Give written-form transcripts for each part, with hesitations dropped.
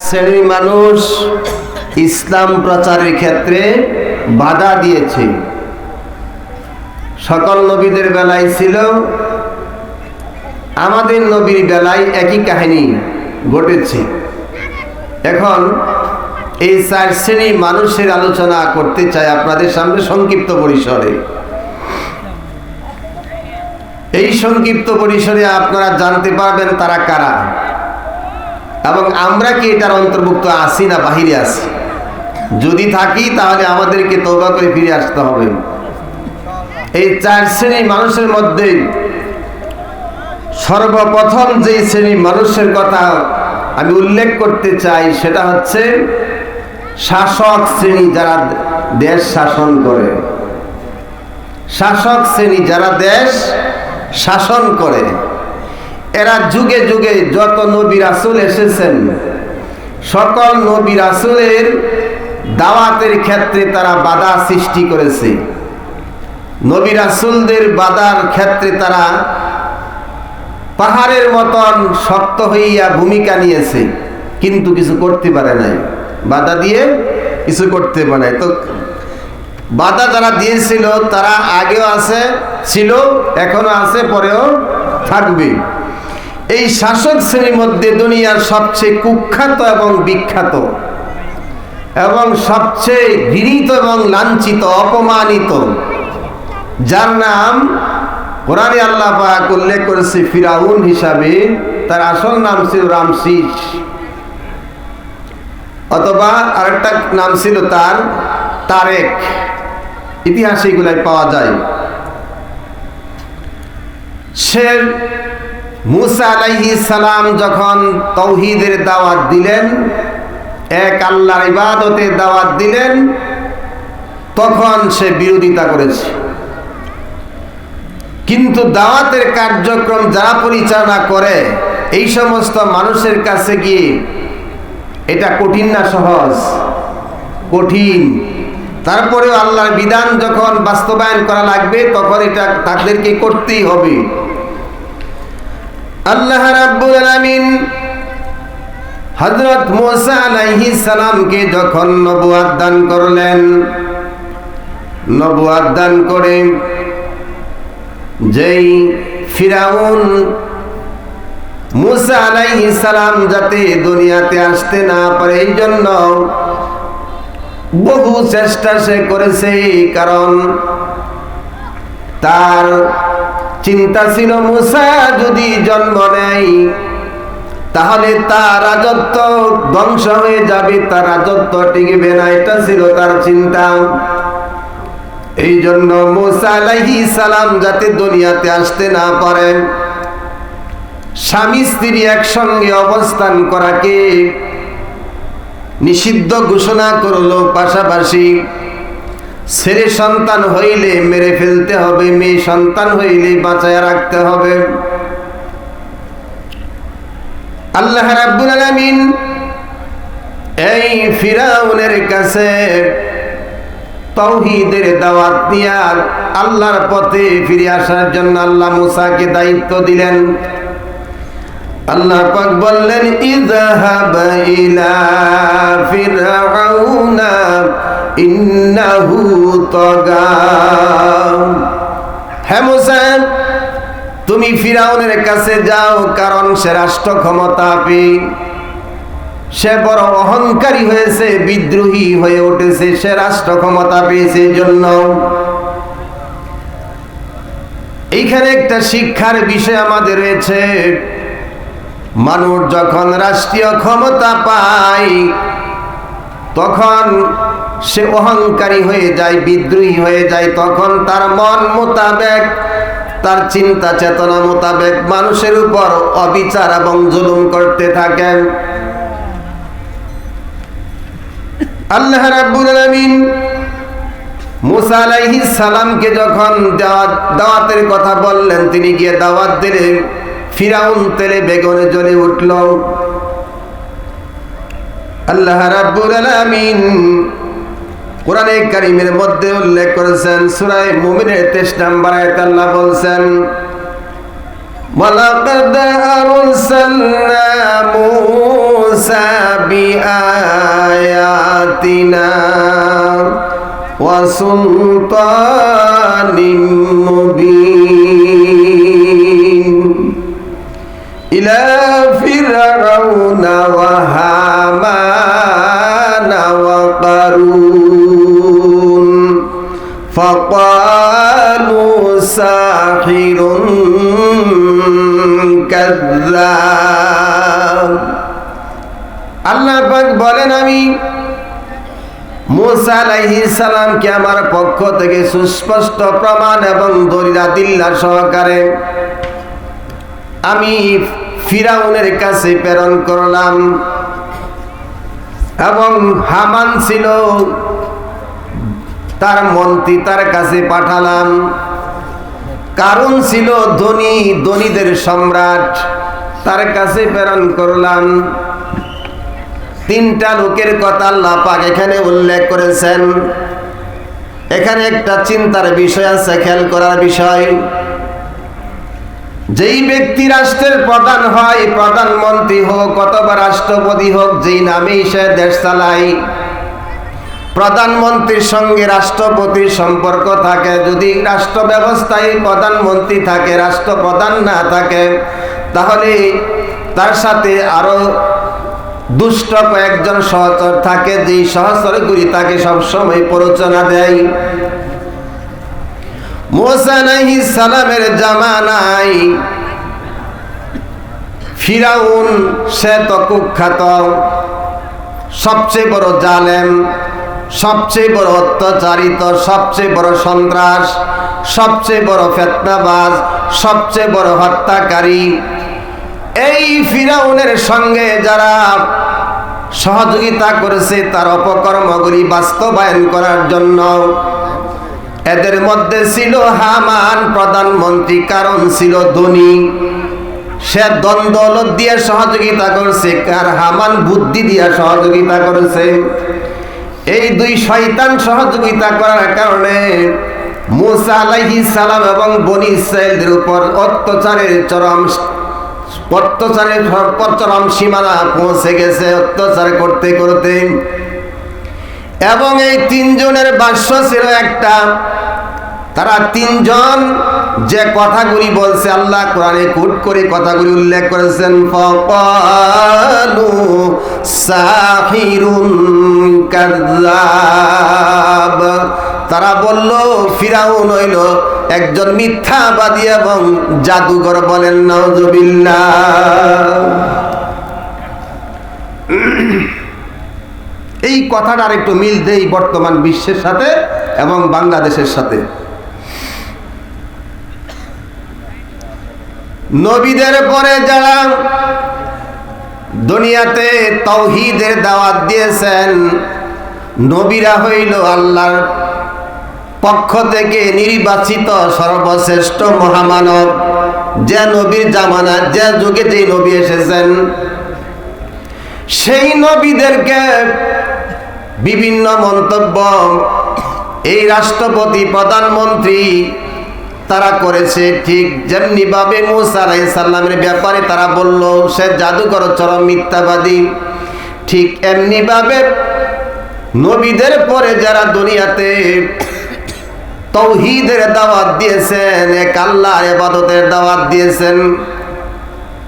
শ্রেণীর মানুষ ইসলাম প্রচারের ক্ষেত্রে বাধা দিয়েছে। সকল নবীদের বেলায় ছিল, আমাদের নবীর বেলায় একই কাহিনী ঘটেছে। এখন এই চার শ্রেণীর মানুষের আলোচনা করতে চাই আপনাদের সামনে সংক্ষিপ্ত পরিসরে। এই সংক্ষিপ্ত পরিসরে আপনারা জানতে পারবেন তারা কারা এবং আমরা কি এটার অন্তর্ভুক্ত আছি না বাহিরে আছি। যদি থাকি তাহলে আমাদেরকে তওবা করে ফিরে আসতে হবে। এই চার শ্রেণীর মানুষের মধ্যে সর্বপ্রথম যে শ্রেণীর মানুষের কথা আমি উল্লেখ করতে চাই সেটা হচ্ছে শাসক শ্রেণী, যারা দেশ শাসন করে। শাসক শ্রেণী যারা দেশ শাসন করে, এরা যুগে যুগে যত নবী রাসূল এসেছেন সকল নবী রাসূলের দাওয়াতের ক্ষেত্রে তারা বাধা সৃষ্টি করেছে। নবী রাসূলদের বাধার ক্ষেত্রে তারা পাহাড়ের মতন শক্ত হইয়া ভূমিকা নিয়েছে, কিন্তু কিছু করতে পারে নাই। বাধা দিয়ে কিছু করতে পারে নাই। তো বাধা যারা দিয়েছিল তারা আগেও আছে, ছিল, এখনো আছে, পরেও থাকবে। এই শাসক শ্রেণীর মধ্যে দুনিয়ার সবচেয়ে কুখ্যাত এবং বিখ্যাত এবং সবচেয়ে ঘৃণিত এবং লাঞ্ছিত, অপমানিত, যার নাম কোরআনে আল্লাহ পাক উল্লেখ করেছে ফিরাউন হিসাবে, তার আসল নাম ছিল রামসিস, অথবা আরেকটা নাম ছিল তার তারেক। ইতিহাসে এগুলাই পাওয়া যায়। সে মুসা আলাইহিস সালাম যখন তাওহীদের দাওয়াত দিলেন, এক আল্লাহর ইবাদতের দাওয়াত দিলেন, তখন সে বিরোধিতা করেছে। কিন্তু দাওয়াতের কার্যক্রম যারা পরিচালনা করে এই সমস্ত মানুষের কাছে গিয়ে এটা কঠিন না সহজ? কঠিন। তারপরেও আল্লাহর বিধান যখন বাস্তবায়ন করা লাগবে তখন এটা তাদেরকে করতেই হবে। আল্লাহ রাব্বুল আলামিন হযরত মুসা আলাইহিস সালামকে যখন নবুয়ত দান করলেন, নবুয়ত দান করে যেই ফিরাউন মুসা আলাইহিস সালাম যাতে দুনিয়াতে আসতে না পারে এই জন্য বহু চেষ্টা সে করেছে, কারণ তার চিন্তা ছিল মুসা যদি জন্ম নেয় তাহলে তার রাজত্ব ধ্বংস হয়ে যাবে, তার রাজত্ব টিকবে না, এটা ছিল তার চিন্তা। এই জন্য মুসা আলাইহিস সালাম যাতে দুনিয়াতে আসতে না পারেন, স্বামী স্ত্রী একসঙ্গে অবস্থান করাকে নিষিদ্ধ ঘোষণা করলো। পাশাপাশি ছেলে সন্তান হইলে মেরে ফেলতে হবে, মেয়ে সন্তান হইলে বাঁচায় রাখতে হবে। আল্লাহ রাব্বুল আলামিন এই ফিরাউনের কাছে তাওহীদের দাওয়াত নিয়ে আল্লাহর পথে ফিরে আসার জন্য আল্লাহ মুসাকে দায়িত্ব দিলেন। আল্লাহ পাক বললেন ইযহাব ইলা ফিরআউনা ইন্নাহু তাগা। হে মুসা, তুমি ফিরাউনের কাছে যাও, কারণ সে রাষ্ট্র ক্ষমতাপী, সে বড় অহংকারী হয়েছে, বিদ্রোহী হয়ে উঠেছে, সে রাষ্ট্র ক্ষমতা পেয়েছে। জন্য এইখানে একটা শিক্ষার বিষয় আমাদের রয়েছে। মানুষ যখন রাষ্ট্রীয় ক্ষমতা পায় তখন সে অহংকারী হয়ে যায়, বিদ্রোহী হয়ে যায়। তখন তার মন মোতাবেক, তার চিন্তা চেতনা মোতাবেক মানুষের উপর অবিচার এবং জুলুম করতে থাকেন। আল্লাহ রাব্বুল আলামিন মুসা আলাইহিস সালামকে যখন দাওয়াতের কথা বললেন, তিনি গিয়ে দাওয়াত দিলেন। ফিরাউন তেলে বেগুনে জ্বলে উঠল। আল্লাহ রাব্বুল আলামিন কোরআনে কারীমের মধ্যে উল্লেখ করেছেন, সূরা মুমিনের 23 নম্বর আয়াতে আল্লাহ বলছেন, ওয়ালাকাদ আরসালনা موسى بآياتنا وسلطان مبين إلى فرعون وهامان وقارون فقالوا ساحر كذاب আল্লাহ পাক বলেন আমি মুসা আলাইহিস সালামকে আমার পক্ষ থেকে সুস্পষ্ট প্রমাণ এবং দলিল সহকারে আমি ফিরাউনের কাছে প্রেরণ করলাম এবং হামান ছিল তার মন্ত্রী, তার কাছে পাঠালাম। কারণ ছিল ধনীদের সম্রাট, তার কাছে প্রেরণ করলাম। তিনটা লোকের কথা আল্লাহ পাক এখানে উল্লেখ করেছেন। এখানে একটা চিন্তার বিষয় আছে, খেয়াল করার বিষয়। যেই ব্যক্তি রাষ্ট্রের প্রধান হয়, প্রধানমন্ত্রী হোক অথবা রাষ্ট্রপতি হোক, যেই নামেই সে দেশ চালায়, প্রধানমন্ত্রীর সঙ্গে রাষ্ট্রপতির সম্পর্ক থাকে। যদি রাষ্ট্র ব্যবস্থায় প্রধানমন্ত্রী থাকে, রাষ্ট্রপ্রধান না থাকে, তাহলে তার সাথে আরো দুষ্ট কয়েকজন সহচর থাকে, যেই সহচরগুলি তাকে সবসময় প্ররোচনা দেয়। মুসা আলাইহিস সালামের জামানায় ফিরাউন সে তো কুখ্যাত, সবচেয়ে বড় জালেম, সবচেয়ে বড় অত্যাচারিত, সবচেয়ে বড় সন্ত্রাস, সবচেয়ে বড় ফিতনাবাজ, সবচেয়ে বড় হত্যাকারী। এই ফিরাউনের সঙ্গে যারা সহযোগিতা করেছে তার অপকর্মগুলি বাস্তবায়ন করার জন্য, এদের মধ্যে ছিল হামান প্রধানমন্ত্রী, কারণ ছিল ধনী। সে দ্বন্দ্ব দিয়ে সহযোগিতা করছে, আর হামান বুদ্ধি দিয়ে সহযোগিতা করেছে। এই দুই শয়তান সহযোগিতা করার কারণে মুসা আলাইহিস সালাম এবং বনী ইসরাইলদের উপর অত্যাচারের চরম সীমানা পৌঁছে গেছে, অত্যাচার করতে করতে। এবং এই তিনজনের ভাষ্য ছিল একটা, তারা তিনজন যে কথাগুলি বলছে, আল্লাহ কোরআনে কুট করে কথাগুলি উল্লেখ করেছেন। ফাকালু সাহিরুন কাযযাব, তারা বলল ফিরাউন হইল একজন মিথ্যাবাদী এবং জাদুকর। বলেন নাউযুবিল্লাহ। এই কথাটার একটু মিল দেই বর্তমান বিশ্বের সাথে এবং বাংলাদেশের সাথে। নবীদের পরে যারা দুনিয়াতে তাওহীদের দাওয়াত দিয়েছেন, নবীরা হইল আল্লাহর পক্ষ থেকে নির্বাচিত সর্বশ্রেষ্ঠ মহামানব। যে নবীর জামানা, যে যুগে যে নবী এসেছেন, সেই নবীদেরকে বিভিন্ন মন্তব্য এই রাষ্ট্রপতি, প্রধানমন্ত্রী তারা করেছে। ঠিক যেমনি ভাবে মুসা আলাইহিস সালামের ব্যাপারে তারা বলল সে জাদুকর, চরম মিথ্যাবাদী, ঠিক এমনি ভাবে নবীদের পরে যারা দুনিয়াতে তাওহীদের দাওয়াত দিয়েছেন, এক আল্লাহর ইবাদতের দাওয়াত দিয়েছেন,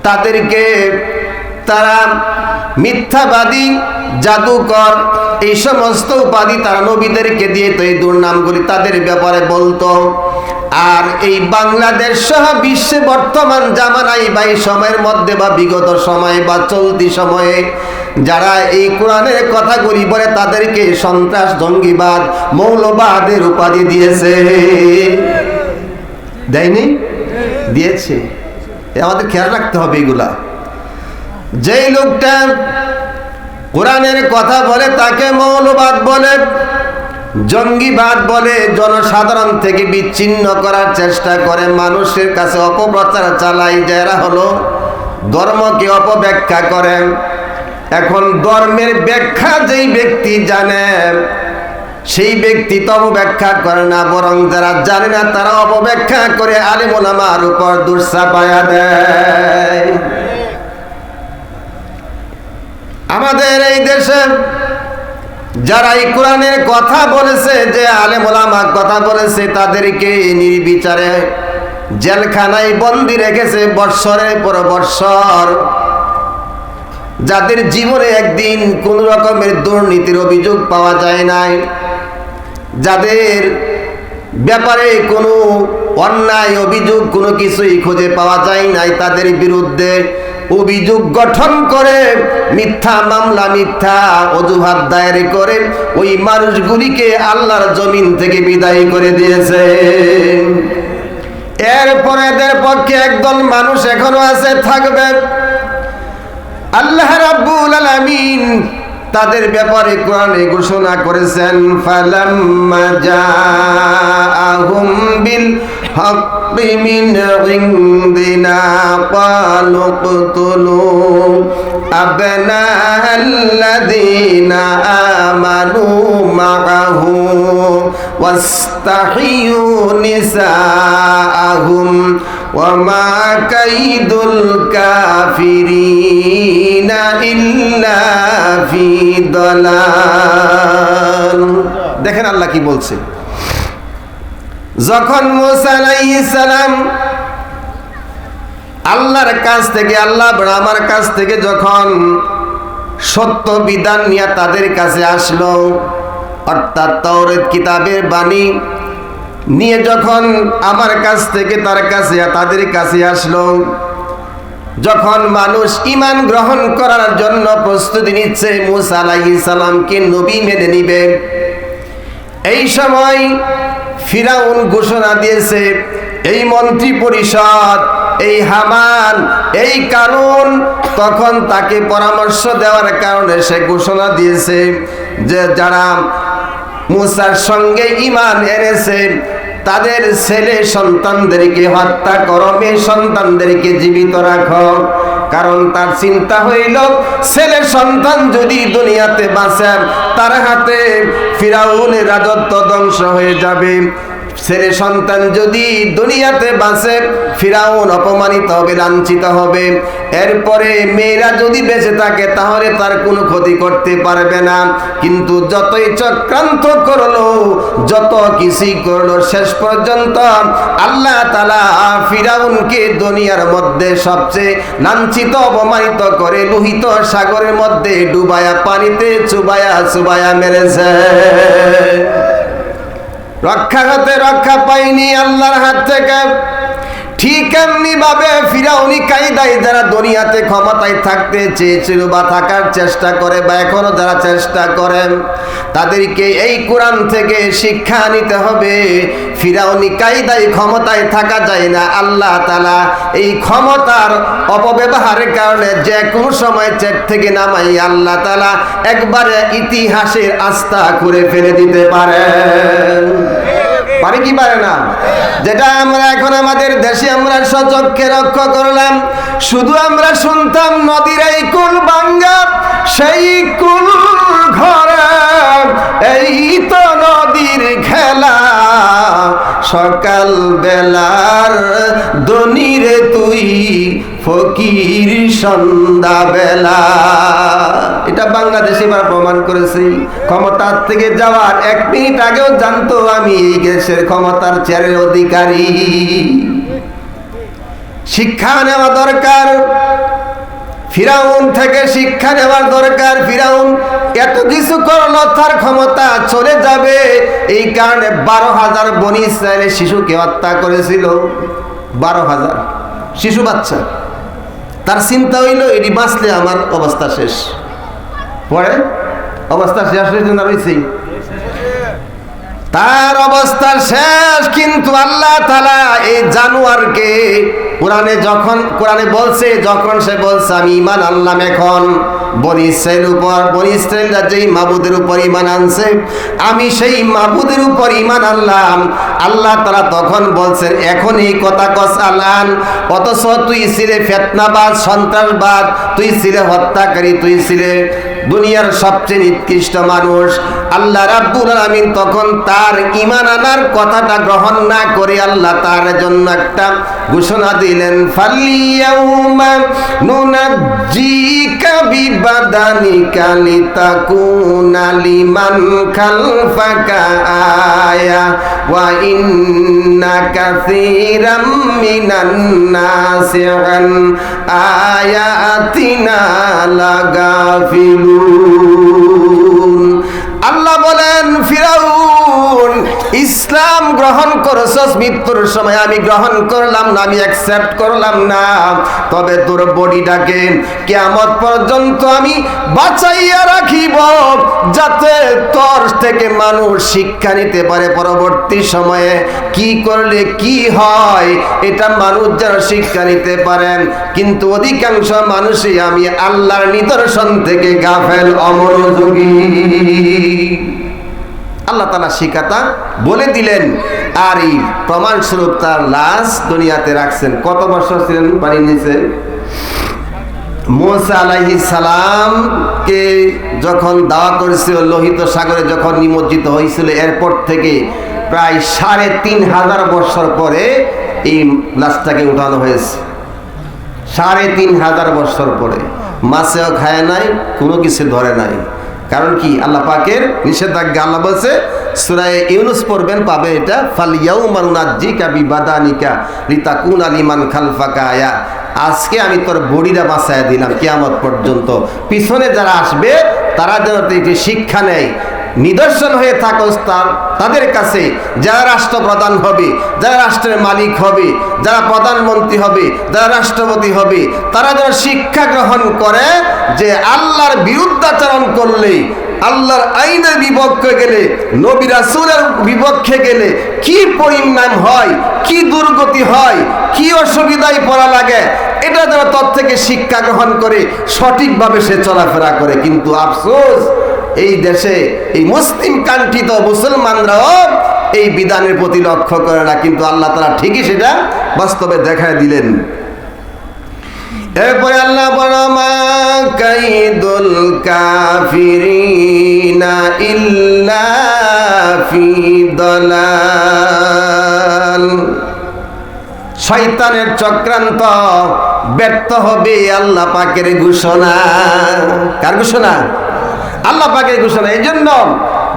তাদেরকে তারা মিথ্যাবাদী, জাদুকর, এই সমস্ত উপাধি তারা নবীদেরকে দিয়ে তো এই দুর্নামগুলি তাদের ব্যাপারে বলতো। আর এই বাংলাদেশ সহ বিশ্বে বর্তমান জামানায় বা এই সময়ের মধ্যে বা বিগত সময়ে বা চলতি সময়ে যারা এই কোরআনের কথাগুলি বলে, তাদেরকে সন্ত্রাস, জঙ্গিবাদ, মৌলবাদের উপাধি দিয়েছে। দেয়নি? দিয়েছে। আমাদের খেয়াল রাখতে হবে এগুলা। যেই লোকটা কোরআনের কথা বলে তাকে মৌলবাদ বলে, জঙ্গিবাদ বলে, জনসাধারণ থেকে বিচ্ছিন্ন করার চেষ্টা করে, মানুষের কাছে অপপ্রচার চালায়, যারা হলো ধর্মকে অপব্যাখ্যা করে। এখন ধর্মের ব্যাখ্যা যেই ব্যক্তি জানে, সেই ব্যক্তি তো অপব্যাখ্যা করে না, বরং যারা জানে না তারা অপব্যাখ্যা করে আলেম ওলামার উপর দোষ চাপায়া দেয়। আমাদের এই দেশে যারা এই কোরআনের কথা বলেছে, যে আলেম ওলামা কথা বলেছে, তাদেরকে নির্বিচারে জেলখানায় বন্দি রেখেছে বৎসরের পর বৎসর। যাদের জীবনে একদিন কোন রকমের দুর্নীতির অভিযোগ পাওয়া যায় নাই, যাদের ব্যাপারে কোনো অন্যায় অভিযোগ কোনো কিছুই খুঁজে পাওয়া যায় নাই, তাদের বিরুদ্ধে অভিযোগ গঠন করে মিথ্যা মামলা, মিথ্যা অজুহাত দায়ের করে ওই মানুষগুলিকে আল্লাহর জমিন থেকে বিদায় করে দিয়েছে। এরপরে এদের পক্ষে একদল মানুষ এখনো আছে, থাকবে। আল্লাহ রাব্বুল আলামিন তাদের ব্যাপারে কোরআনে ঘোষণা করেছেন, ফালাম্মা জাআহুম বিল হাক্কি মিন ইনদিনা ক্বালু কতুলু আবনাআল্লাযীনা আমানু মাআহু ওয়াস্তাহিয়ু নিসাআহুম ওয়ামা কাইদুল কাফিরিনা ইল্লা ফি দালাল। দেখেন আল্লাহ কি বলছে। যখন মুসা আলাইহিস সালাম আল্লাহর কাছ থেকে, আল্লাহ আমার কাছ থেকে যখন সত্য বিধান নিয়ে তাদের কাছে আসলো, অর্থাৎ তাওরাত কিতাবের বাণী নিয়ে যখন আমার কাছ থেকে তার কাছে, তাদের কাছে আসলো, যখন মানুষ ঈমান গ্রহণ করার জন্য প্রস্তুতি নিচ্ছে, মুসা আলাইহিস সালামকে নবী মেনে নিবে, এই সময় ফিরাউন ঘোষণা দিয়েছে, এই মন্ত্রী পরিষদ, এই হামান, এই কারুন, তখন তাকে পরামর্শ দেওয়ার কারণে সে ঘোষণা দিয়েছে যে যারা মুসার সঙ্গে ঈমান এনেছে তাদের ছেলে সন্তানদেরকে হত্যা করো, মেয়ে সন্তানদেরকে জীবিত রাখো। কারণ তার চিন্তা হইল, ছেলে সন্তান যদি দুনিয়াতে বাঁচে, তার হাতে ফিরাউনের রাজত্ব ধ্বংস হয়ে যাবে। ছেলে সন্তান যদি দুনিয়াতে বাঁচে, ফিরাউন অপমানিত হবে, লাঞ্ছিত হবে। এরপরে মেয়েরা যদি বেঁচে থাকে তাহলে তার কোনো ক্ষতি করতে পারবে না। কিন্তু যতই চক্রান্ত করলো, যত কিছুই করলো, শেষ পর্যন্ত আল্লাহ তাআলা ফিরাউনকে দুনিয়ার মধ্যে সবচেয়ে লাঞ্ছিত, অপমানিত করে লোহিত সাগরের মধ্যে ডুবায়া, পানিতে চুবায়া চুবায়া মেরেছে। রক্ষা হতে রক্ষা পাইনি আল্লাহর হাত থেকে। ঠিক এমনি ভাবে ফিরাউনি কায়দায় যারা দুনিয়াতে ক্ষমতায় থাকতে চেয়েছিল বা থাকার চেষ্টা করে, বা এখনো যারা চেষ্টা করেন, তাদেরকে এই কোরআন থেকে শিক্ষা নিতে হবে। ফিরাউনি কায়দায় ক্ষমতায় থাকা যায় না। আল্লাহ তাআলা এই ক্ষমতার অপব্যবহারের কারণে যে কোনো সময় চেট থেকে নামাই আল্লাহ তাআলা একবারে ইতিহাসের আস্থা করে ফেলে দিতে পারেন। পারে কি পারে না? যেটা আমরা এখন আমাদের দেশে আমরা সচক্ষে লক্ষ্য করলাম। শুধু আমরা শুনতাম নদীর এই কুল ভাঙ্গা, সেই কুল ঘরে এই তো নদীর খেলা, সকাল বেলার দনিরে তুই ফকির সন্ধ্যা বেলা। এটা বাংলাদেশে এবার প্রমাণ করেছি। ক্ষমতার থেকে যাওয়ার 1 মিনিট আগেও জানতো আমি এই দেশের ক্ষমতার চেয়ারের অধিকারী। শিক্ষা নেওয়া দরকার, ফিরাউন থেকে শিক্ষা নেওয়ার দরকার। ফিরাউন এত কিছু করলো, তার ক্ষমতা চলে যাবে এই কারণে 12,000 বনী ইসরায়েলের শিশুকে হত্যা করেছিল। 12,000 শিশু বাচ্চা। তার চিন্তা হইল এটি বাঁচলে আমার অবস্থা শেষ। পরে অবস্থা শেষ হয়েছে না রয়েছে, তার অবস্থা শেষ। কিন্তু আল্লাহ তাআলা এই জানোয়ারকে কোরআনে বলছে, যখন সে বলছে আমি ঈমান আনলাম, এখন বনী ইসরাইলের উপর, বনী ইসরাইলরা যেই মাবুদের উপর ঈমান আনছে, আমি সেই মাবুদের উপর ঈমান আনলাম। আল্লাহ তাআলা তখন বলছেন এখন এই কথা কস আলান, অথচ তুই ছিলে ফিতনাবাজ, সন্ত্রাসবাদ, তুই ছিলে হত্যাকারী, তুই ছিলে দুনিয়ার সবচেয়ে নিকৃষ্ট মানুষ। আল্লাহ রাব্বুল আলামিন তখন তার ঈমান আনার কথাটা গ্রহণ না করে আল্লাহ তার জন্য একটা ঘোষণা দিলেন ফালিয়াউমা নুনাজ্জিকা বিবাদানিকা লিতাকুনা লিমান খালফাকা আয়া ওয়া ইন্না কাসীরাম মিনান নাসি আন আয়াতিনা লাগাফিলুন। আল্লাহ বলেন, ফিরাউন, ইসলাম গ্রহণ করছস, মৃত্যুর সময় আমি গ্রহণ করলাম না, আমি অ্যাকসেপ্ট করলাম না, তবে তোর বডিটাকে কিয়ামত পর্যন্ত আমি বাঁচাইয়া রাখিব, যাতে তোর থেকে মানুষ শিক্ষা নিতে পারে, পরবর্তী সময়ে কি করলে কি হয় এটা মানুষ যেন শিক্ষা নিতে পারেন। কিন্তু অধিকাংশ মানুষই আমি আল্লাহর নিদর্শন থেকে গাফেল, অমনোযোগী। আল্লাহ তাআলা শিক্ষাটা বলে দিলেন, আর এই প্রমাণস্বরূপ তার লাশ দুনিয়াতে রাখছেন। কত বছর ছিলেন পানির নিচে? মুসা আলাইহিস সালামকে যখন দাওয়া করেছিল, লোহিত সাগরে যখন নিমজ্জিত হয়েছিল, এরপর থেকে প্রায় ৩,৫০০ বছর পরে এই লাশটাকে উঠানো হয়েছে। ৩,৫০০ বছর পরে মাছেও খায় নাই, কোনো কিছু ধরে নাই। কারণ কি? আল্লাহ পাকের নিষেধাজ্ঞা। আল্লাহ বলছে, সূরা ইউনূস পড়বেন, পাবে এটা, ফালিয়াউমা নুনাজ্জিকা বিবাদানিকা লিতাকুনা লিমান খালফাকা আয়া। আজকে আমি তোর বডিটা বাঁচায় দিলাম, কিয়ামত পর্যন্ত পিছনে যারা আসবে তারা যেন এটি শিক্ষা নেয়, নিদর্শন হয়ে থাকস তাদের কাছে, যারা রাষ্ট্রপ্রধান হবে, যারা রাষ্ট্রের মালিক হবে, যারা প্রধানমন্ত্রী হবে, যারা রাষ্ট্রপতি হবে, তারা যেন শিক্ষা গ্রহণ করে যে আল্লাহর বিরুদ্ধাচরণ করলে, আল্লাহর আইনের বিপক্ষে গেলে, নবী রাসূলের বিপক্ষে গেলে কি পরিণাম হয়, কি দুর্গতি হয়, কি অসুবিধায় পড়া লাগে, এটা যেন তোর থেকে শিক্ষা গ্রহণ করে সঠিকভাবে সে চলাফেরা করে। কিন্তু আফসোস, এই দেশে, এই মুসলিম কান্ট্রি তো মুসলমানরাও এই বিধানের প্রতি লক্ষ্য করে না, কিন্তু আল্লাহ তাআলা ঠিকই সেটা বাস্তবে দেখায় দিলেন। এরপরে আল্লাহ বলেন, মা কাইদুল কাফিরিনা ইল্লা ফি দালাল। শয়তানের চক্রান্ত ব্যর্থ হবে, আল্লাহ পাকের ঘোষণা। কার ঘোষণা? আল্লাহ পাকের ঘোষণা। এই জন্য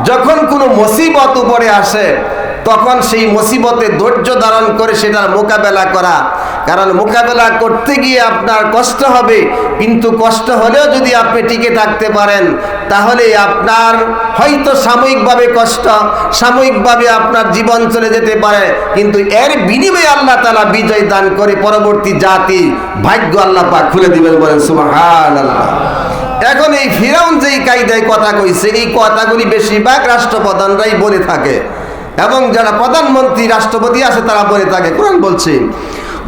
যখন কোনো মুসিবত উপরে আসে, তখন সেই মুসিবতে ধৈর্য ধারণ করে সেটার মোকাবেলা করা। কারণ মোকাবেলা করতে গিয়ে আপনার কষ্ট হবে, কিন্তু কষ্ট হলেও যদি আপনি টিকে থাকতে পারেন, তাহলে আপনার হয়তো সাময়িকভাবে কষ্ট, সাময়িকভাবে আপনার জীবন চলে যেতে পারে, কিন্তু এর বিনিময়ে আল্লাহ তাআলা বিজয় দান করে পরবর্তী জাতি ভাগ্য আল্লাহ পাক খুলে দিবেন। বলেন সুবহানাল্লাহ। এখন এই ফিরাউন যেই কায়দায় কথা কইছে, এই কথাগুলি বেশিরভাগ রাষ্ট্রপ্রধানরাই বলে থাকে, এবং যারা প্রধানমন্ত্রী, রাষ্ট্রপতি আছে তারা বলে থাকে। কোরআন বলছে,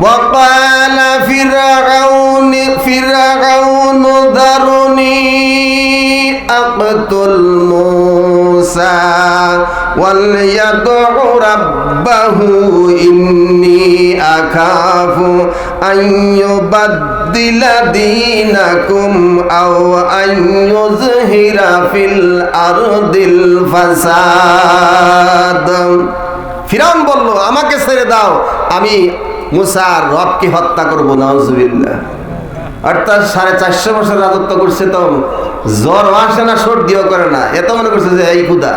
وقال فرعون ذرني أقتل موسى وليدع ربه إني أخاف أن يبدل دينكم أو أن يظهر في الأرض الفساد। ফিরাউন বলল, আমাকে ছেড়ে দাও, আমি মুসার রবকে হত্যা করবো। নাউজুবিল্লাহ। অর্থাৎ 450 বছর রাজত্ব করছে, তো জ্বর আসে না, সর্দিও করে না, এত মনে করছে যে এই খুদা।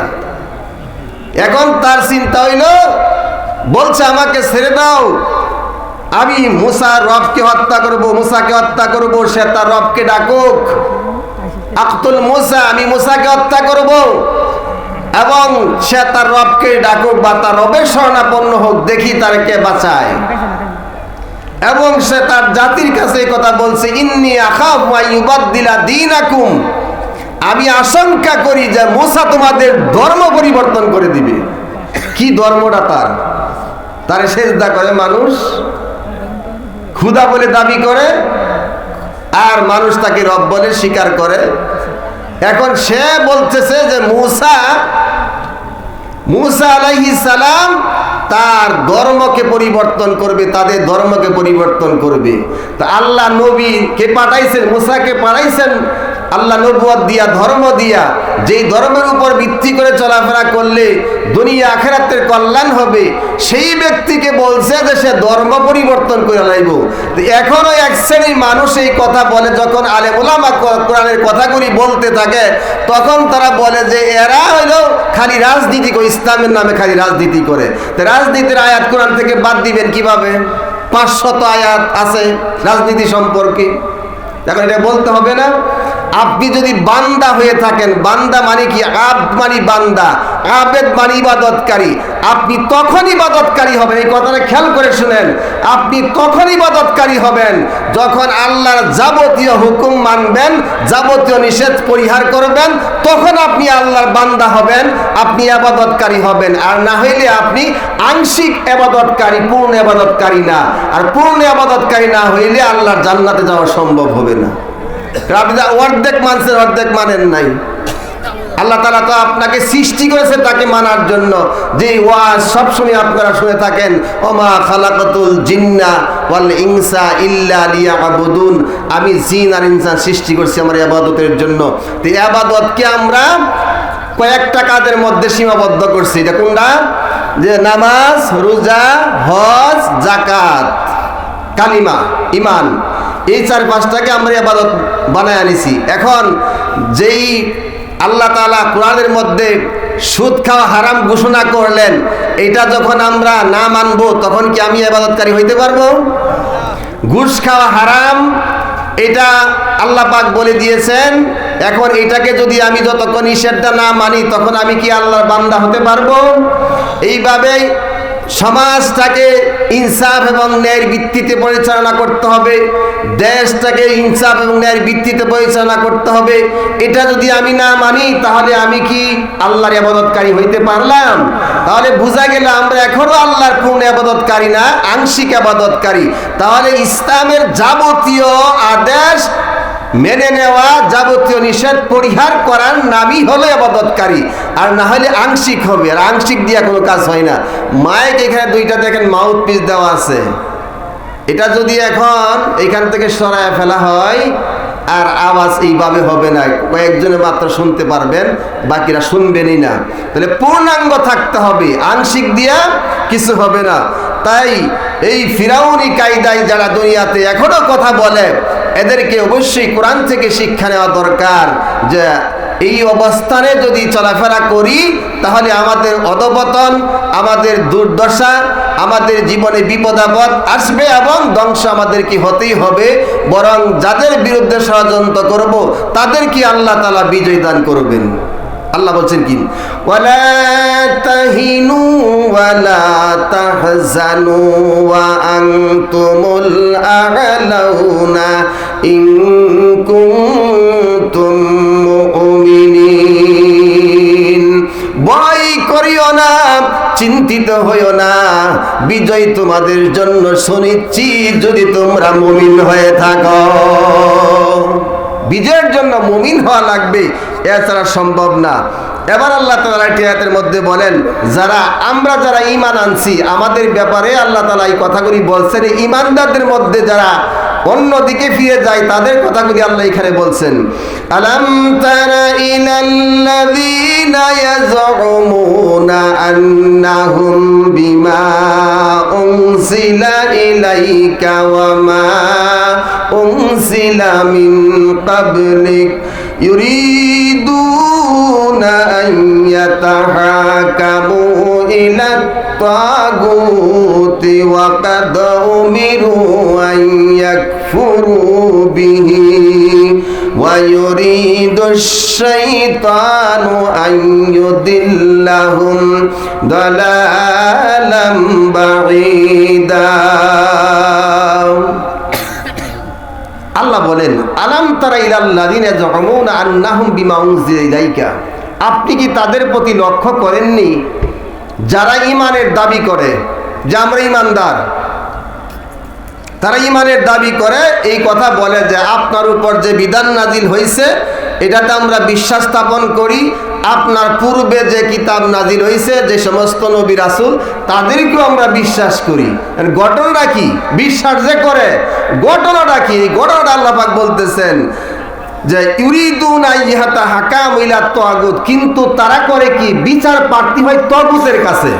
এখন তার চিন্তা হইল, বলছে আমাকে ছেড়ে দাও, আমি মুসার রবকে হত্যা করব, মুসাকে হত্যা করব। সে তার রবকে ডাকুক, আক্তুল মুসা, আমি মুসাকে হত্যা করব, এবং সে তার রবকে ডাকুক বা তার রবের শরণাপন্ন হোক, দেখি তার কে বাঁচায়। এবং সে তার জাতির কাছে এই কথা বলছে, ইন্নী আখাফু আন ইউবাদদিলা দীনাকুম, আমি আশঙ্কা করি যে মুসা তোমাদের ধর্ম পরিবর্তন করে দিবে। কি ধর্মটা তার? তার সেজদা করে মানুষ, খুদা বলে দাবি করে, আর মানুষ তাকে রব বলে স্বীকার করে। এখন সে বলতেছে যে মুসা আলাইহিস সালাম তার ধর্মকে পরিবর্তন করবে, তাদের ধর্মকে পরিবর্তন করবে। তো আল্লাহ নবীকে পাঠাইছেন, মুসাকে পাঠাইছেন আল্লাহ নবুয়ত দিয়া, ধর্ম দিয়া, যেই ধর্মের উপর ভিত্তি করে চলাফেরা করলে দুনিয়া আখিরাতের কল্যাণ হবে, সেই ব্যক্তিকে বলছে যে সে ধর্ম পরিবর্তন করে লাইব। এখনো এক শ্রেণীর মানুষ এই কথা বলে, যখন আলেম ওলামা কোরআনের কথাগুলি বলতে থাকে তখন তারা বলে যে এরা হইলো খালি রাজনীতি করে, ইসলামের নামে খালি রাজনীতি করে। তো রাজনীতির আয়াত কোরআন থেকে বাদ দিবেন কিভাবে? 500 আয়াত আছে রাজনীতি সম্পর্কে। এখন এটা বলতে হবে না? আপনি যদি বান্দা হয়ে থাকেন, বান্দা মানে কি? আব্দ মানে বান্দা, আবেদ মানে ইবাদতকারী। আপনি তখন ইবাদতকারী হবেন, এই কথাটা খেয়াল করে শুনেন। আপনি তখন ইবাদতকারী হবেন যখন আল্লাহর যাবতীয় হুকুম মানবেন, যাবতীয় নিষেধ পরিহার করবেন, তখন আপনি আল্লাহর বান্দা হবেন, আপনি ইবাদতকারী হবেন। আর না হইলে আপনি আংশিক ইবাদতকারী, পূর্ণ ইবাদতকারী না। আর পূর্ণ ইবাদতকারী না হইলে আল্লাহর জান্নাতে যাওয়া সম্ভব হবে না। আপনি অর্ধেক মানছেন, অর্ধেক মানেন নাই। আল্লাহ তাআলা তো আপনাকে সৃষ্টি করেছে তাকে মানার জন্য। যে ওয়াজ সবসময় আপনারা শুনে থাকেন, ওমা খালাকাতুল জিন্না ওয়াল ইনসা ইল্লা লিয়াবুদুন, আমি জিন আর ইনসান সৃষ্টি করছি আমার ইবাদতের জন্য। তো ইবাদতকে আমরা কয়েকটা কাজের মধ্যে সীমাবদ্ধ করছি। এটা কোনটা? যে নামাজ, রোজা, হজ, যাকাত, কালিমা, ঈমান, এই 4-5টাকে আমরা ইবাদত বানায় আনিছি। এখন যেই আল্লাহ তাআলা কোরআনের মধ্যে সুদ খাওয়া হারাম ঘোষণা করলেন, এটা যখন আমরা না মানবো তখন কি আমি ইবাদতকারী হইতে পারবো? ঘুষ খাওয়া হারাম, এটা আল্লাহ পাক বলে দিয়েছেন। এখন এটাকে যদি আমি যতক্ষণ নিষেধটা না মানি তখন আমি কি আল্লাহর বান্দা হতে পারবো? এইভাবেই সমাজটাকে ইনসাফ এবং ন্যায়ের ভিত্তিতে পরিচালনা করতে হবে, দেশটাকে ইনসাফ এবং ন্যায়ের ভিত্তিতে পরিচালনা করতে হবে। এটা যদি আমি না মানি তাহলে আমি কি আল্লাহর ইবাদতকারী হইতে পারলাম? তাহলে বোঝা গেল আমরা এখনো আল্লাহর পূর্ণ ইবাদতকারী না, আংশিক ইবাদতকারী। তাহলে ইসলামের যাবতীয় আদেশ মেনে নেওয়া, যাবতীয় নিষেধ পরিহার করার নামই হলো ইবাদতকারী, আর না হলে আংশিক হবে। আর আংশিক দিয়ে কোনো কাজ হয় না। মাইক এখানে 2টা দেখেন মাউথ পিস দেওয়া আছে, এটা যদি এখন এখান থেকে সরায় ফেলা হয় আর আওয়াজ এইভাবে হবে না, কয়েকজনে মাত্র শুনতে পারবেন, বাকিরা শুনবেনই না। তাহলে পূর্ণাঙ্গ থাকতে হবে, আংশিক দিয়া কিছু হবে না। তাই এই ফিরাউনি কায়দায় যারা দুনিয়াতে এখনো কথা বলে, এদেরকে অবশ্যই কোরআন থেকে শিক্ষা নেওয়া দরকার যে এই অবস্থানে যদি চলাফেরা করি তাহলে আমাদের অধপতন, আমাদের দুর্দশা, আমাদের জীবনে বিপদাপদ আসবে এবং ধ্বংস আমাদেরকে হতেই হবে। বরং যাদের বিরুদ্ধে ষড়যন্ত্র করব তাদেরকে আল্লাহ তাআলা বিজয় দান করবেন। আল্লাহ বলছেন কি? ওয়ালা তাহিনু ওয়ালা তাহজানু ওয়া আনতুমুল আ'লাউনা ইন কুনতুম মুমিনিন। ভয় করিও না, চিন্তিত হইও না, বিজয় তোমাদের জন্য সুনিশ্চিত যদি তোমরা মুমিন হয়ে থাকো। বিজয়ের জন্য মুমিন হওয়া লাগবে, এছাড়া সম্ভব না। এবার আল্লাহ তাআলা আয়াতের মধ্যে বলেন, আমরা যারা ঈমান আনছি আমাদের ব্যাপারে আল্লাহ তাআলা এই কথাগুলি বলছেন। ঈমানদারদের মধ্যে যারা অন্যদিকে ফিরে যায় তাদের কথাগুলি আল্লাহ এখানে বলছেন। আলাম তারা ইলাল্লাযীনা ইয়াযউমুনা আন্নাহুম বিমা উনজিলা ইলাইকা ওয়া মা উনজিলা মিন ক্বাবলিক ইউরিদুনা আন ইয়াতাহাকামু ইলা তাগুতি ওয়া কাদ উমিরু আন ইয়াকফুরু বিহি ওয়া ইউরিদুশ শাইতানু আন ইউদিল্লাহুম দালালাম বাঈদা। আল্লাহ বলেন, আলাম তারা ইলাল্লাযীনা ইয়াযউমুনা আন্নাহুম বিমা উনজিলা ইলাইকা, আপনি কি তাদের প্রতি লক্ষ্য করেননি যারা ঈমানের দাবি করে যে আমরা ঈমানদার? তারা ঈমানের দাবি করে, এই কথা বলে যে আপনার উপর যে বিধান নাজিল হয়েছে এটাতে আমরা বিশ্বাস স্থাপন করি, আপনার পূর্বে যে কিতাব নাজিল হয়েছে যে সমস্ত নবী রাসূল তাদেরকেও আমরা বিশ্বাস করি। ঘটনাটা কি? বিশ্বাস যে করে ঘটনাটা কি? এই ঘটনাটা আল্লাহ পাক বলতেছেন, যে ইউরিদুনা ইহাতা হাকাম ইলা তাগুত, কিন্তু তারা করে কি বিচার প্রার্থী হয় তাগুতের কাছে।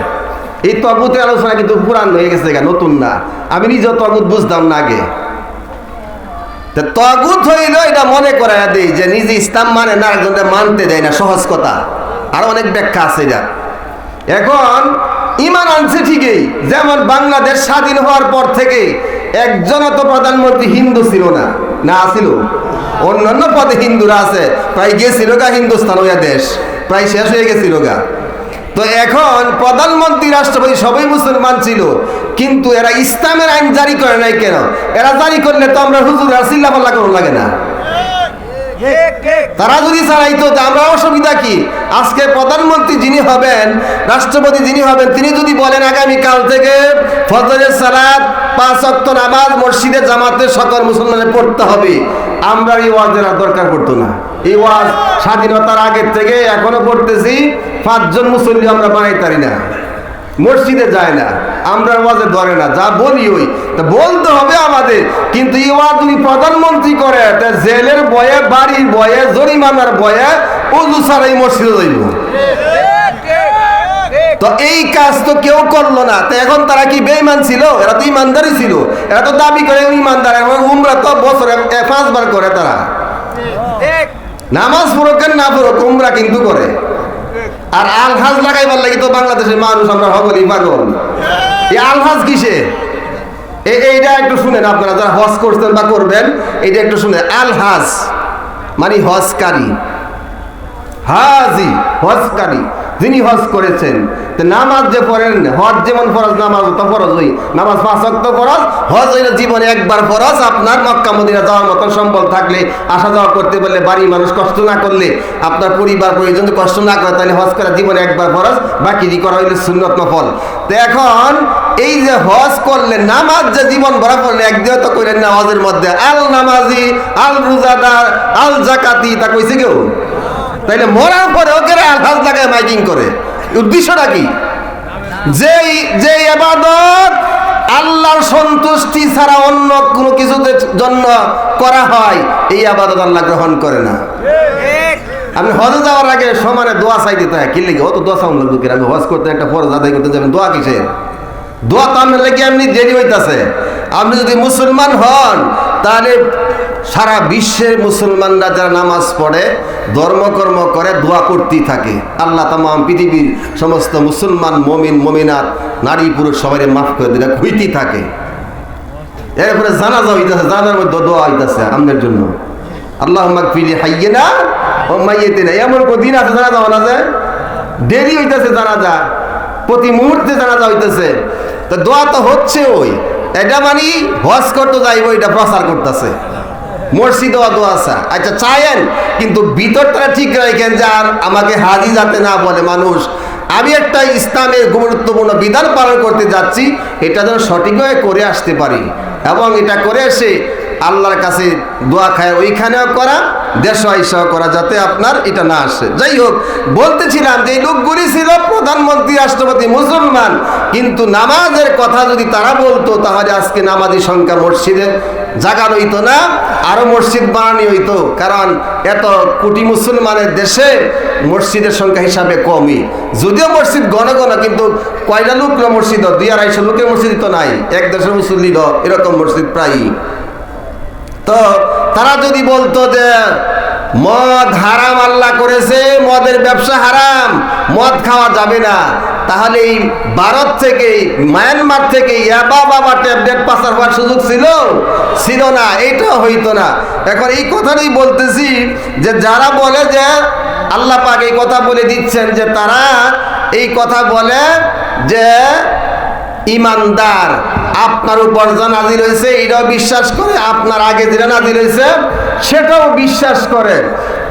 এই তাগুতের আলোচনা কিন্তু পুরান হয়ে গেছে, নতুন না। আমি নিজেও তাগুত বুঝতাম না আগে। তাগুত হইল এটা মনে করাইয়া দেই যে নিজে ইসলাম মানে না, একজনকে মানতে দেয় না, সহজ কথা। আর অনেক ব্যাখ্যা আছে এটা। এখন ইমান আনছে ঠিকই, যেমন বাংলাদেশ স্বাধীন হওয়ার পর থেকে একজনও তো প্রধানমন্ত্রী হিন্দু ছিল না, না ছিল? অন্যান্য পদে হিন্দুরা আছে, প্রায় গেছিল গা হিন্দুস্তান হইয়া দেশ, প্রায় শেষ হয়ে গেছিল গা। তো এখন প্রধানমন্ত্রী রাষ্ট্রপতি সবাই মুসলমান ছিল, কিন্তু এরা ইসলামের আইন জারি করে নাই কেন? এরা জারি করলে তো আমরা হুজুর আর চিল্লাপাল্লা করুন লাগে না। তারা যদি চালাইতো আমরা অসুবিধা কি? আজকে প্রধানমন্ত্রী যিনি হবেন, রাষ্ট্রপতি যিনি হবেন, তিনি যদি বলেন আগামী কাল থেকে ফজরের সালাত 5 ওয়াক্ত নামাজ মসজিদে জামাতে সকল মুসলমানের পড়তে হবে, আমরা এই ওয়াজের আর দরকার পড়তো না। এই ওয়াজ স্বাধীনতার আগের থেকে এখনো পড়তেছি, 5 জন মুসল্লি আমরা বানাইতারি না, মসজিদে যায় না, আমরা ওয়াজে ধরে না, যা বলি ওই তা বলতে হবে আমাদের। কিন্তু এই ওয়াজ যদি প্রধানমন্ত্রী করে, তা জেলের বয়ে, বাড়ির বয়ে, জরিমানার বয়ে ওযু ছাড়াই মসজিদে যাইব। তো এই কাজ তো কেউ করলো না। তো এখন তারা কি বেঈমান ছিল? এরা তো ইমানদারই ছিল। এরা তো দাবি করে ইমানদার, এবং উমরা তো বছরে 5 বার করে। তারা নামাজ পড়ুক না পড়ুক, উমরা কিন্তু করে। আর আলহাজ লাগাইবার লাগি তো বাংলাদেশের মানুষ আমরা হবলি পাগল। এই আলহাজ কিসে? এইটা একটু শুনেন আপনারা যারা হজ করছেন বা করবেন, এইটা একটু শুনে। আলহাজ মানে হজকারী, হাজি হজকারী, যিনি হজ করেছেন। তো নামাজ যে পড়েন, হজ যেমন ফরজ, নামাজ তো ফরজ। হই নামাজ 5 ওয়াক্ত ফরজ, হজ হইলে জীবনে একবার ফরজ। আপনার মক্কা মদিনা যাওয়ার মতন সম্বল থাকলে, আসা যাওয়া করতে পারলে, বাড়ির মানুষ কষ্ট না করলে, আপনার পরিবার পরিজন কষ্ট না করে, তাহলে হজ করা জীবনে একবার ফরজ, বাকি করা হইলে সুন্নত নফল। তো এখন এই যে হজ করলে, নামাজ যে জীবন ভরা পড়লে, একদিন তো কইলেন না হজের মধ্যে আল নামাজি, আল রোজাদার, আল জাকাতি, তা কইছে কেউ? তাইলে মরার পরে ওকে আলহাজ লাগায় মাইকিং করে, উদ্দেশ্যটা কি? যে ইবাদত আল্লাহর সন্তুষ্টি ছাড়া অন্য কোনো কিছুর জন্য করা হয়, এই ইবাদত আল্লাহ গ্রহণ করে না। আপনি হজে যাওয়ার আগে সমানে দোয়া চাইতে হয়, কি লিখে? অত দোয়া চাউন লাগবে কিনা? হজ করতে একটা ফরজ আদায় করতে যাবেন, দোয়া কিসের? দোয়া তো আপনার লেগে এমনি দেরি হইতাছে। আপনি যদি মুসলমান হন, তাহলে সারা বিশ্বের মুসলমানরা যারা নামাজ পড়ে, ধর্মকর্ম করে, দোয়া করতেই থাকে। আল্লাহ তামাম পৃথিবীর সমস্ত মুসলমান মুমিন মুমিনাত, নারী পুরুষ সবাই মাফ করে দিলে হইতেই থাকে। এরপরে জানাজা হইতেছে, জানাজার মধ্যে দোয়া হইতেছে আমাদের জন্য, আল্লাহুম্মা গফিরলি হাইয়িনা ওয়া মাইয়িতিনা। এমন কোন দিন আছে জানাজা হওয়া যায়? দেরি হইতেছে জানাজা, প্রতি মুহূর্তে জানাজা হইতেছে। তো দোয়া তো হচ্ছে, ওই এটা মানে হজ করতে যাইব, এটা প্রচার করতেছে। মসজিদে দোয়া আছে, আচ্ছা চায়েন, কিন্তু ভিতরটা ঠিক রাখেন যে আর আমাকে হাজি যাতে না বলে মানুষ, আমি একটা ইসলামের গুরুত্বপূর্ণ বিধান পালন করতে যাচ্ছি, এটা যেন সঠিকভাবে করে আসতে পারি, এবং এটা করে এসে আল্লাহর কাছে দোয়া খায় ওইখানেও করা, দেশ আইসাও করা, যাতে আপনার এটা না আসে। যাই হোক, বলতেছিলাম যে এই লোকগুলি ছিল প্রধানমন্ত্রী, রাষ্ট্রপতি মুসলমান, কিন্তু নামাজের কথা যদি তারা বলতো, তাহলে আজকে নামাজি সংখ্যা মসজিদে জাগানো হইতো না, আরো মসজিদ বানানো হইতো। কারণ এত কোটি মুসলমানের দেশে মসজিদের সংখ্যা হিসাবে কমই, যদিও মসজিদ ঘন ঘন, কিন্তু কয়টা লোক মসজিদ? 200-250 লোকের মসজিদ তো নাই, এক দেশের মুসল্লি এরকম মসজিদ প্রায়। তো তারা যদি বলতো যে মদ হারাম আল্লাহ করেছে, মদের ব্যবসা হারাম, মদ খাওয়া যাবে না, তাহলে এই ভারত থেকে, মায়ানমার থেকে ইয়াবা বাবা ট্যাবলেট পাচার হওয়ার সুযোগ ছিল না, এইটাও হইতো না। এখন এই কথাটাই বলতেছি যে যারা বলে যে আল্লাহ পাক এই কথা বলে দিচ্ছেন, যে তারা এই কথা বলে যে ইমানদার, আপনার উপর যা নাজিল হয়েছে এটাও বিশ্বাস করে, আপনার আগে যেটা নাজিল হয়েছে সেটাও বিশ্বাস করে,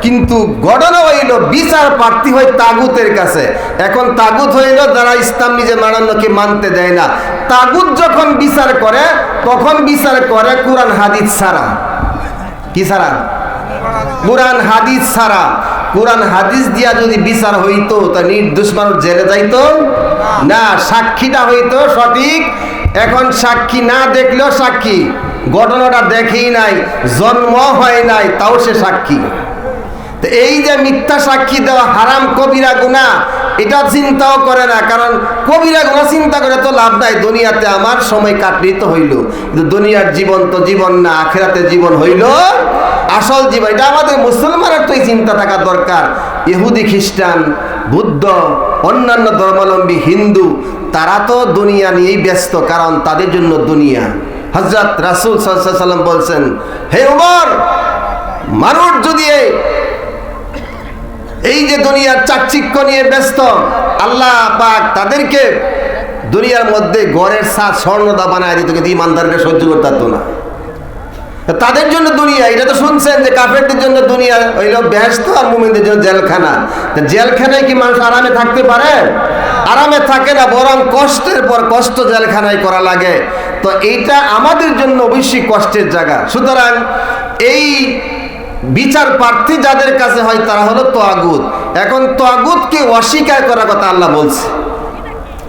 কিন্তু ঘটনা হইল বিচার প্রার্থী হয় তাগুতের কাছে। এখন তাগুত হইল যারা ইসলাম নিজে মানানোকে মানতে দেয় না। তাগুত যখন বিচার করে, তখন বিচার করে কোরআন হাদিস ছাড়া। কি ছাড়া? কোরআন হাদিস ছাড়া। কোরআন হাদিস দিয়া যদি বিচার হইতো, তা নির্দোষ মানুষ জেলে যাইতো না, সাক্ষীটা হইতো সঠিক। এখন সাক্ষী না দেখলেও সাক্ষী, ঘটনাটা দেখেই নাই, জন্ম হয় নাই, তাও সে সাক্ষী। তো এই যে মিথ্যা সাক্ষী দেওয়া হারাম কবিরা গুনাহ, এটা চিন্তাও করে না, কারণ কবিরা গুনাহ চিন্তা করে তো লাভ নাই। দুনিয়াতে আমার সময় কাটলিত হইল, কিন্তু দুনিয়ার জীবন তো জীবন না, আখিরাতে জীবন হইল আসল জীবন। এটা আমাদের মুসলমানের তো এই চিন্তা থাকা দরকার। ইহুদি, খ্রিস্টান, বুদ্ধ, অন্যান্য ধর্মাবলম্বী, হিন্দু, তারা তো দুনিয়া নিয়েই ব্যস্ত, কারণ তাদের জন্য দুনিয়া। হযরত রাসূল সাল্লাল্লাহু আলাইহি ওয়াসাল্লাম বলছেন, হে ওমর, মানুষ যদি এই যে দুনিয়ার চাকচিক্য নিয়ে ব্যস্ত, আল্লাহ পাক তাদেরকে দুনিয়ার মধ্যে ঘরের ছাদ স্বর্ণদা বানায় দিত, কিন্তু ইমানদারকে সহ্য করতে পারতো না। তাদের জন্য দুনিয়া, এটা তো শুনছেন যে কাফেরদের জন্য দুনিয়া হইল বেহেশত আর মুমিনদের জন্য জেলখানা। জেলখানায় কি মানুষ আরামে থাকতে পারে? আরামে থাকে না, বরং কষ্টের পর কষ্ট জেলখানায় করা লাগে। তো এইটা আমাদের জন্য অবশ্যই কষ্টের জায়গা। সুতরাং এই বিচার প্রার্থী যাদের কাছে হয় তারা হলো তাগুত। এখন তাগুতকে অস্বীকার করার কথা আল্লাহ বলছে।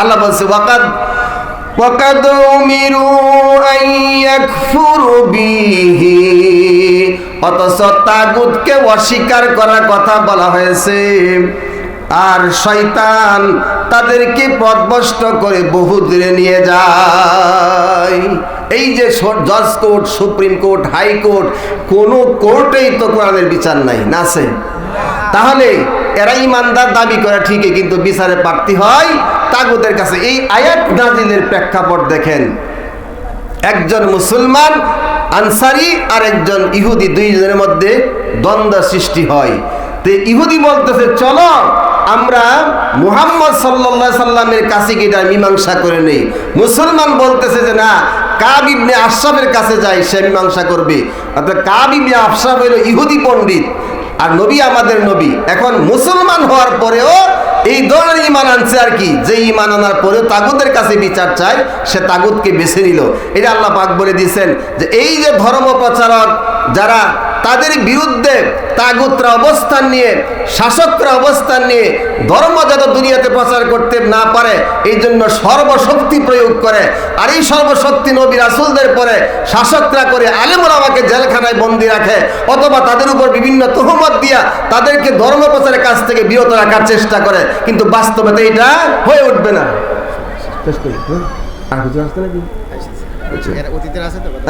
আল্লাহ বলছে ওয়াকাদ উমিরু আন ইয়াকফুরু বিহি, অথচ তাগুতকে অস্বীকার করার কথা বলা হয়েছে। আর শয়তান তাদেরকে পথভ্রষ্ট করে বহু দূরে নিয়ে যায়। এই যে জজ কোর্ট, সুপ্রিম কোর্ট, হাইকোর্ট, কোন কোর্টেই তো কোরআনের বিচার নাই, না আছে? তাহলে এরা ইমানদার দাবি করে ঠিকই, কিন্তু বিচারে প্রার্থী হয় তাগুতের কাছে। এই আয়াত নাজিলের প্রেক্ষাপট দেখেন, একজন মুসলমান আনসারী আর একজন ইহুদি, দুইজনের মধ্যে দ্বন্দ্ব সৃষ্টি হয়। তো ইহুদি বলতেছে, চলো আমরা মুহাম্মদ সাল্লাল্লাহু আলাইহি সাল্লামের কাছে গিয়ে মীমাংসা করে নেই। মুসলমান বলতেছে যে না, কাব ইবনে আশরাফের কাছে যাই, সে মীমাংসা করবে। অর্থাৎ কাব ইবনে আশরাফ হইল ইহুদি পণ্ডিত, আর নবী আমাদের নবী। এখন মুসলমান হওয়ার পরেও এই ধরনের ইমান আনছে আর কি, যে ইমান আনার পরেও তাগুতের কাছে বিচার চায়, সে তাগুতকে বেছে নিল। এটা আল্লাহ পাক বলে দিয়েছেন যে এই যে ধর্ম প্রচারক যারা, তাদের বিরুদ্ধে তাগুতরা অবস্থান নিয়ে, শাসকরা অবস্থান নিয়ে ধর্ম যাতে দুনিয়াতে প্রচার করতে না পারে, এই জন্য সর্বশক্তি প্রয়োগ করে। আর এই সর্বশক্তি নবী রাসূলদের পরে শাসকরা করে, আলেম ওলামাকে জেলখানায় বন্দী রাখে, অথবা তাদের উপর বিভিন্ন তুহমত দিয়া তাদেরকে ধর্ম প্রচারের কাছ থেকে বিরত রাখার চেষ্টা করে। কিন্তু বাস্তবতা এটা হয়ে উঠবে না।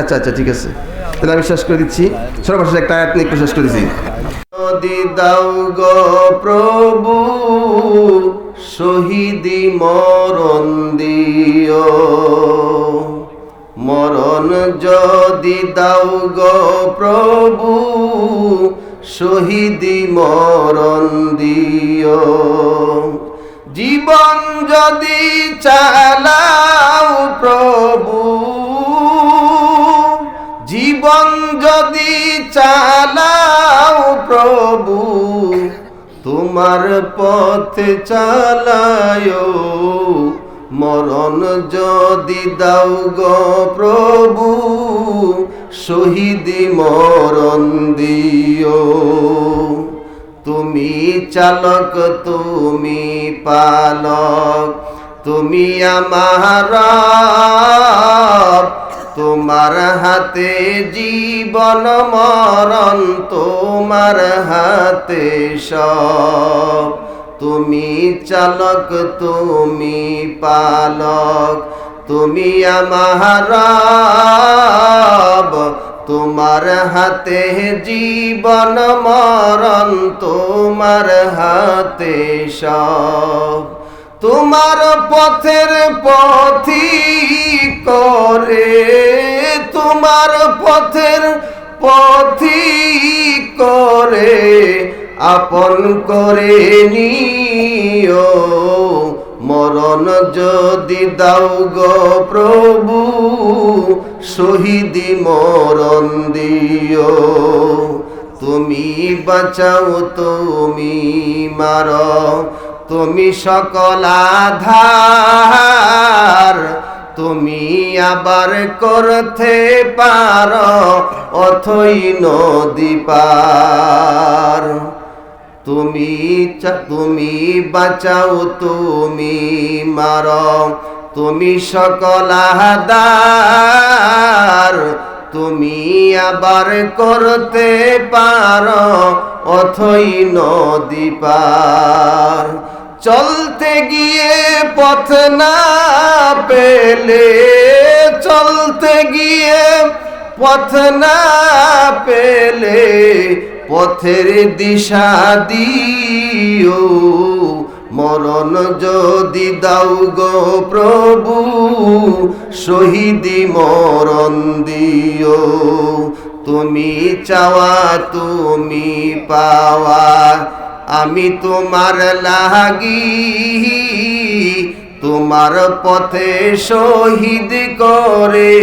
আচ্ছা আচ্ছা, ঠিক আছে, তাহলে আমি শেষ করে দিচ্ছি। সর্বশেষ একটা আয়াত নিয়ে একটু শেষ করে দিচ্ছি। যদি দাও গো প্রভু শহীদি মরণ দিও, মরণ যদি দাও গো প্রভু শহীদি মরণ দিও, জীবন যদি চালাও প্রভু, জীবন যদি চালাও প্রভু, তোমার পথে চালায়, মরণ যদি দাও গো প্রভু শহীদি মরণ দিও। তুমি চালক, তুমি পালক, তুমি আমার রব, তোমার হাতে জীবন মরণ, তোমার হাতে সব। তুমি চালক, তুমি পালক, তুমি আমার রব, তোমার হাতে জীবন মরণ, তোমার হাতে সব। তোমার পথের পথিক করে, তোমার পথের পথিক করে আপন করে নিও, মরণ যদি দাও গো প্রভু শহীদি মরণ দিও। তুমি বাঁচাও, তুমি মারো, তুমি সকল আধার, তুমি আবার করতে পারো অথই নদী পার। তুমি তুমি বাঁচাও, তুমি মারো, তুমি সকল আধার, তুমি আবার করতে পারো অথই নদী পার। চলতে গিয়ে পথ না পেলে, চলতে গিয়ে পথ না পেলে পথের দিশা দিও। মরণ যদি দাও গো প্রভু, শহীদি মরণ দিও। তুমি চাওয়া তুমি পাওয়া, আমি তোমার লাগি তোমার পথে শহীদ করে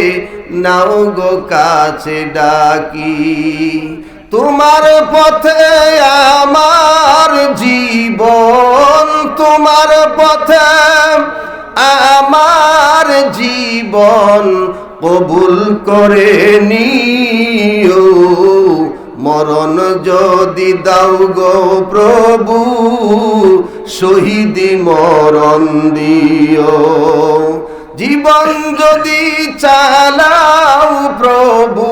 নাও গো কাছে ডাকি। তোমার পথে আমার জীবন, তোমার পথে আমার জীবন কবুল করে নিও। মরণ যদি দাও গো প্রভু, শহীদি মরণ দিও। জীবন যদি চালাও প্রভু,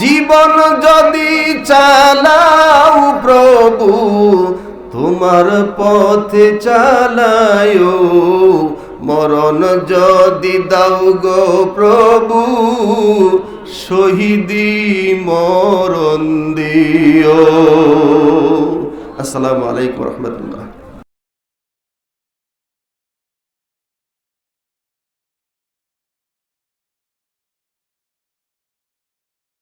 জীবন যদি চালাও প্রভু, তোমার পথে চালায়ো। মরণ যদি দাও গো প্রভু, শহীদি মরণ দিও। আসসালামু আলাইকুম রহমতুল্লাহ।